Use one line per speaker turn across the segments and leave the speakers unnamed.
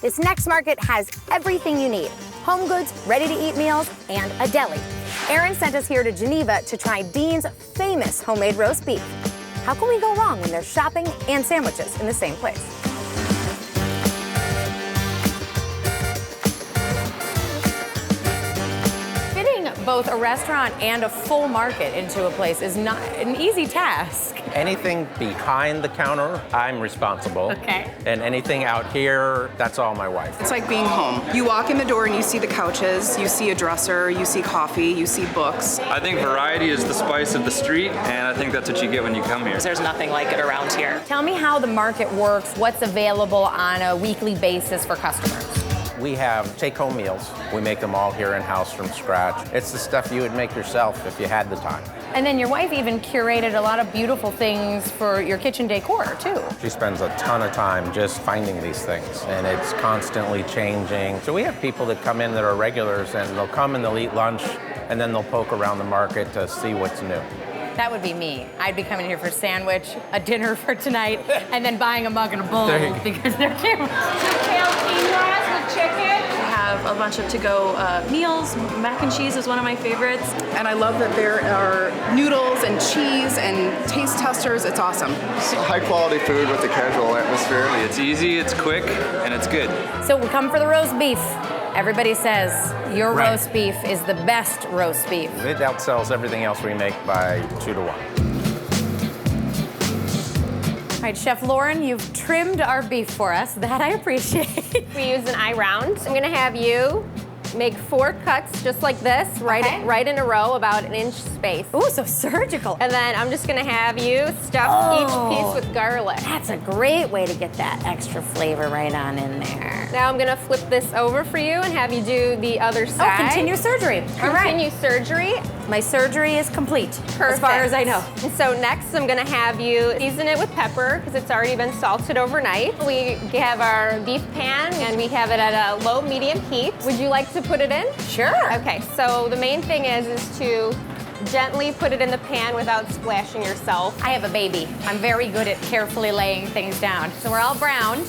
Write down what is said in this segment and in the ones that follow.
This next market has everything you need. Home goods, ready-to-eat meals, and a deli. Erin sent us here to Geneva to try Deane's famous homemade roast beef. How can we go wrong when there's shopping and sandwiches in the same place? Fitting both a restaurant and a full market into a place is not an easy task.
Anything behind the counter, I'm responsible.
Okay.
And anything out here, that's all my wife.
It's like being home. You walk in the door and you see the couches, you see a dresser, you see coffee, you see books.
I think variety is the spice of the street, and I think that's what you get when you come here.
There's nothing like it around here.
Tell me how the market works, what's available on a weekly basis for customers.
We have take-home meals. We make them all here in-house from scratch. It's the stuff you would make yourself if you had the time.
And then your wife even curated a lot of beautiful things for your kitchen decor, too.
She spends a ton of time just finding these things, and it's constantly changing. So we have people that come in that are regulars, and they'll come and they'll eat lunch, and then they'll poke around the market to see what's new.
That would be me. I'd be coming here for a sandwich, a dinner for tonight, and then buying a mug and a bowl because they're cute.
Kale quinoa with chicken.
We have a bunch of to-go meals. Mac and cheese is one of my favorites.
And I love that there are noodles and cheese and taste testers. It's awesome.
It's high quality food with a casual atmosphere.
It's easy, it's quick, and it's good.
So we come for the roast beef. Everybody says your
Right.
roast beef is the best roast beef.
It outsells everything else we make by 2 to 1.
All right, Chef Lauren, you've trimmed our beef for us. That I appreciate.
We use an eye round. I'm gonna have you make 4 cuts just like this, right in a row, about an inch space.
Ooh, so surgical.
And then I'm just gonna have you stuff each piece with garlic.
That's a great way to get that extra flavor right on in there.
Now I'm gonna flip this over for you and have you do the other side.
Oh, continue surgery. All right.
Continue surgery.
My surgery is complete,
Perfect.
as far as I know.
And so next I'm gonna have you season it with pepper because it's already been salted overnight. We have our beef pan and we have it at a low medium heat. Would you like to put it in?
Sure.
Okay, so the main thing is to gently put it in the pan without splashing yourself.
I have a baby. I'm very good at carefully laying things down. So we're all browned.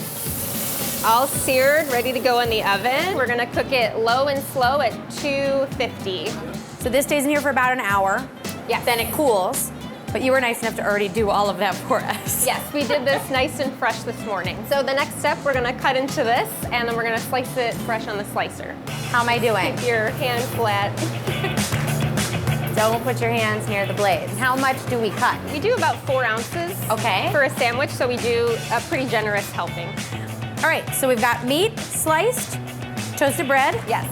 All seared, ready to go in the oven. We're gonna cook it low and slow at 250.
So this stays in here for about an hour.
Yes.
Then it cools. But you were nice enough to already do all of that for us.
Yes, we did this nice and fresh this morning. So the next step, we're gonna cut into this and then we're gonna slice it fresh on the slicer.
How am I doing?
Keep your hand flat.
Don't put your hands near the blade. How much do we cut?
We do about 4 ounces
Okay.
for a sandwich, so we do a pretty generous helping.
All right, so we've got meat sliced, toasted bread,
Yes.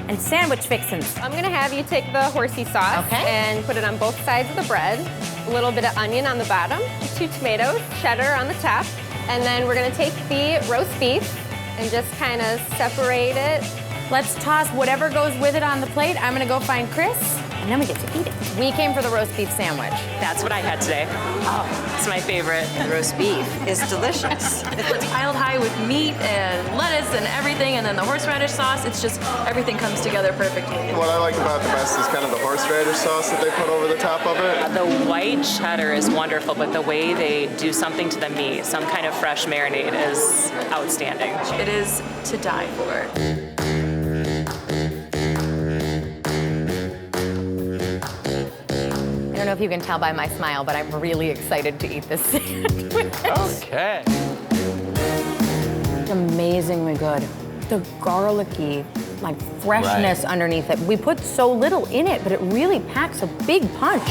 and sandwich fixins.
I'm gonna have you take the horsey sauce
Okay.
and put it on both sides of the bread. A little bit of onion on the bottom, 2 tomatoes, cheddar on the top, and then we're gonna take the roast beef and just kind of separate it.
Let's toss whatever goes with it on the plate. I'm gonna go find Chris, and then we get to eat it. We came for the roast beef sandwich.
That's what I had today. Oh, it's my favorite.
Roast beef is delicious. It's piled high with meat and lettuce and everything, and then the horseradish sauce. It's just, everything comes together perfectly.
What I like about the best is kind of the horseradish sauce that they put over the top of it.
The white cheddar is wonderful, but the way they do something to the meat, some kind of fresh marinade, is outstanding.
It is to die for.
I don't know if you can tell by my smile, but I'm really excited to eat this sandwich.
Okay.
It's amazingly good. The garlicky, like freshness underneath it. We put so little in it, but it really packs a big punch.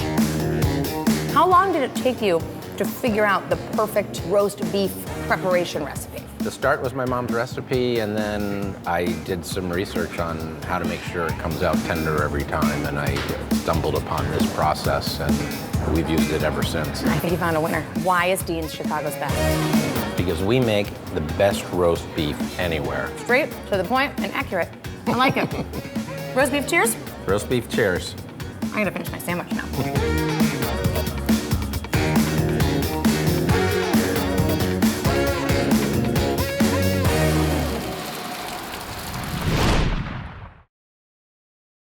How long did it take you to figure out the perfect roast beef preparation recipe?
The start was my mom's recipe, and then I did some research on how to make sure it comes out tender every time, and I stumbled upon this process, and we've used it ever since.
I think you found a winner. Why is Deane's Chicago's best?
Because we make the best roast beef anywhere.
Straight, to the point, and accurate. I like it. Roast beef, cheers.
Roast beef, cheers.
I'm gonna finish my sandwich now.